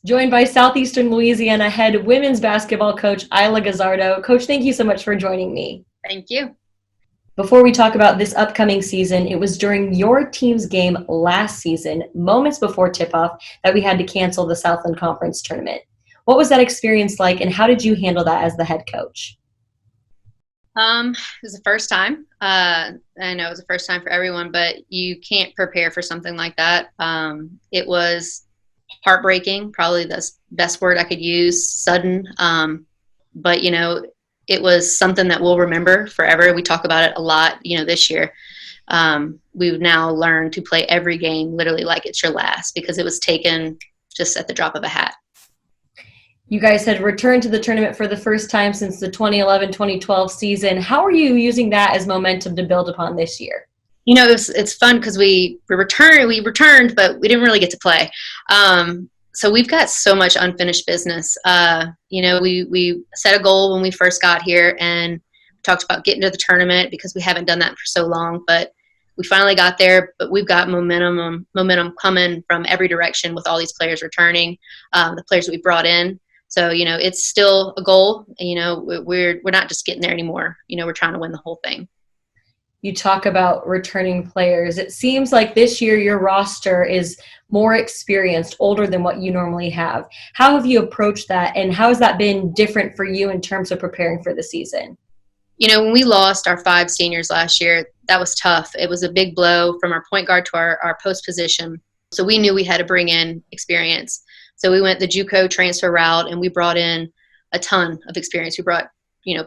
joined by Southeastern Louisiana head women's basketball coach Ayla Guzzardo. Coach, thank you so much for joining me. Thank you. Before we talk about this upcoming season, it was during your team's game last season, moments before tip-off, that we had to cancel the Southland Conference tournament. What was that experience like, and how did you handle that as the head coach? It was the first time. I know it was the first time for everyone, but you can't prepare for something like that. It was heartbreaking, probably the best word I could use, sudden. But, it was something that we'll remember forever. We talk about it a lot, this year. We've now learned to play every game literally like it's your last because it was taken just at the drop of a hat. You guys had returned to the tournament for the first time since the 2011-2012 season. How are you using that as momentum to build upon this year? It's fun because we returned, but we didn't really get to play. So we've got so much unfinished business. We set a goal when we first got here and talked about getting to the tournament because we haven't done that for so long, but we finally got there. But we've got momentum coming from every direction with all these players returning, the players that we brought in. So, it's still a goal. We're not just getting there anymore. We're trying to win the whole thing. You talk about returning players. It seems like this year your roster is more experienced, older than what you normally have. How have you approached that, and how has that been different for you in terms of preparing for the season? When we lost our 5 seniors last year, that was tough. It was a big blow from our point guard to our post position. So we knew we had to bring in experience. So we went the JUCO transfer route, and we brought in a ton of experience. We brought,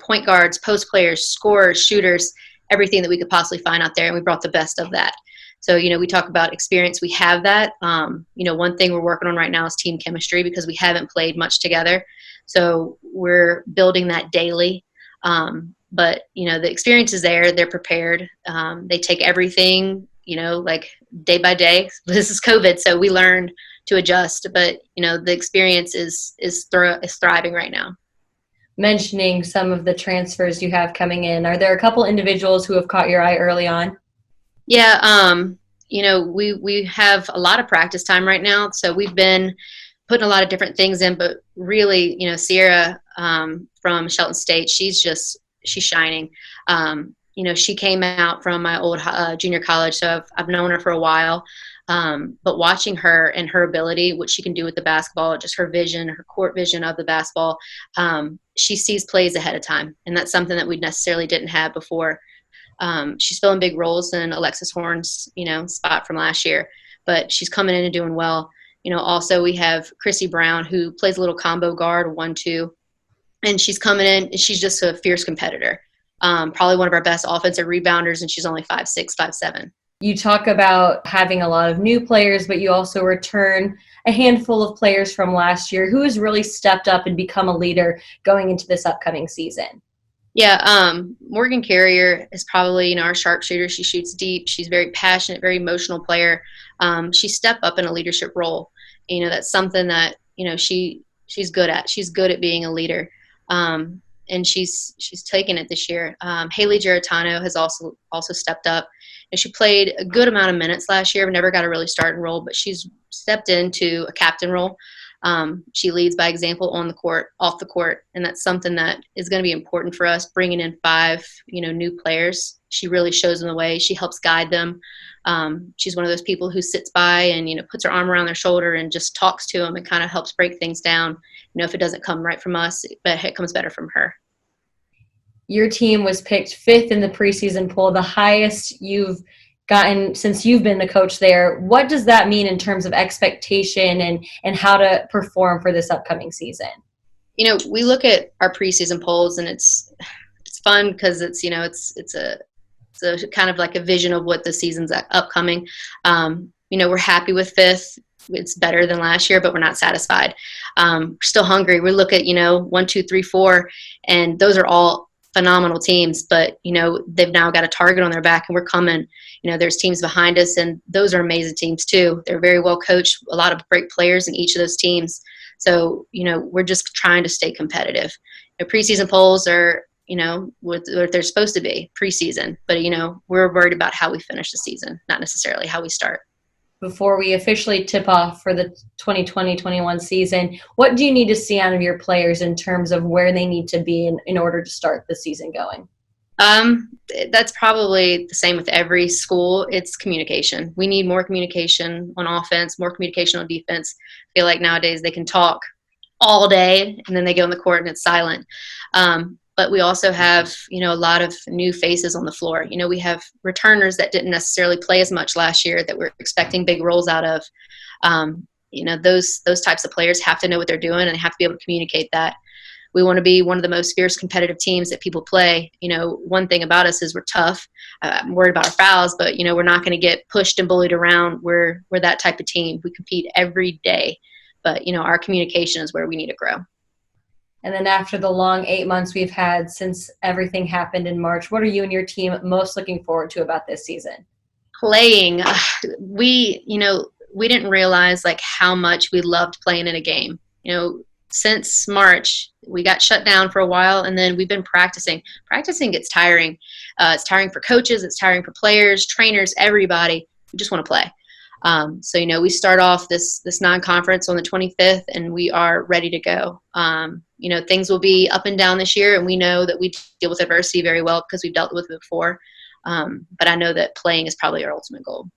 point guards, post players, scorers, shooters, everything that we could possibly find out there, and we brought the best of that. So, we talk about experience. We have that. One thing we're working on right now is team chemistry because we haven't played much together. So we're building that daily. But, the experience is there. They're prepared. They take everything, like day by day. This is COVID, so we learned to adjust. But, the experience is thriving right now. Mentioning some of the transfers you have coming in, are there a couple individuals who have caught your eye early on? Yeah, we have a lot of practice time right now, so we've been putting a lot of different things in, but really, Sierra from Shelton State, she's shining. She came out from my old junior college, so I've known her for a while. But watching her and her ability, what she can do with the basketball, just her vision, her court vision of the basketball, she sees plays ahead of time. And that's something that we necessarily didn't have before. She's filling big roles in Alexis Horn's, spot from last year, but she's coming in and doing well. Also we have Chrissy Brown, who plays a little combo guard, 1-2, and she's coming in and she's just a fierce competitor. Probably one of our best offensive rebounders, and she's only 5'6", 5'7". You talk about having a lot of new players, but you also return a handful of players from last year. Who has really stepped up and become a leader going into this upcoming season? Yeah, Morgan Carrier is probably, our sharpshooter. She shoots deep. She's very passionate, very emotional player. She stepped up in a leadership role. That's something that, she's good at. She's good at being a leader. And she's taken it this year. Haley Giratano has also stepped up. And she played a good amount of minutes last year, but never got a really starting role, but she's stepped into a captain role. She leads by example on the court, off the court, and that's something that is going to be important for us, bringing in 5, new players. She really shows them the way. She helps guide them. She's one of those people who sits by and, puts her arm around their shoulder and just talks to them and kind of helps break things down. If it doesn't come right from us, but it comes better from her. Your team was picked 5th in the preseason poll, the highest you've gotten since you've been the coach there. What does that mean in terms of expectation and how to perform for this upcoming season? We look at our preseason polls, and it's fun because it's a kind of like a vision of what the season's upcoming. We're happy with 5th. It's better than last year, but we're not satisfied. We're still hungry. We look at 1, 2, 3, 4, and those are all phenomenal teams, but they've now got a target on their back, and we're coming. There's teams behind us, and those are amazing teams too. They're very well coached, a lot of great players in each of those teams. So we're just trying to stay competitive. Preseason polls are what they're supposed to be preseason, but we're worried about how we finish the season, not necessarily how we start. before we officially tip off for the 2020-21 season, what do you need to see out of your players in terms of where they need to be in order to start the season going? That's probably the same with every school. It's communication. We need more communication on offense, more communication on defense. I feel like nowadays they can talk all day and then they go in the court and it's silent. But we also have, a lot of new faces on the floor. We have returners that didn't necessarily play as much last year that we're expecting big roles out of. Those types of players have to know what they're doing and have to be able to communicate that. We want to be one of the most fierce competitive teams that people play. One thing about us is we're tough. I'm worried about our fouls, but, we're not going to get pushed and bullied around. We're that type of team. We compete every day. But, our communication is where we need to grow. And then after the long 8 months we've had since everything happened in March, what are you and your team most looking forward to about this season? Playing. We didn't realize how much we loved playing in a game. Since March, we got shut down for a while, and then we've been practicing. Practicing gets tiring. It's tiring for coaches. It's tiring for players, trainers, everybody. We just want to play. So, we start off this non-conference on the 25th, and we are ready to go. Things will be up and down this year, and we know that we deal with adversity very well because we've dealt with it before. But I know that playing is probably our ultimate goal.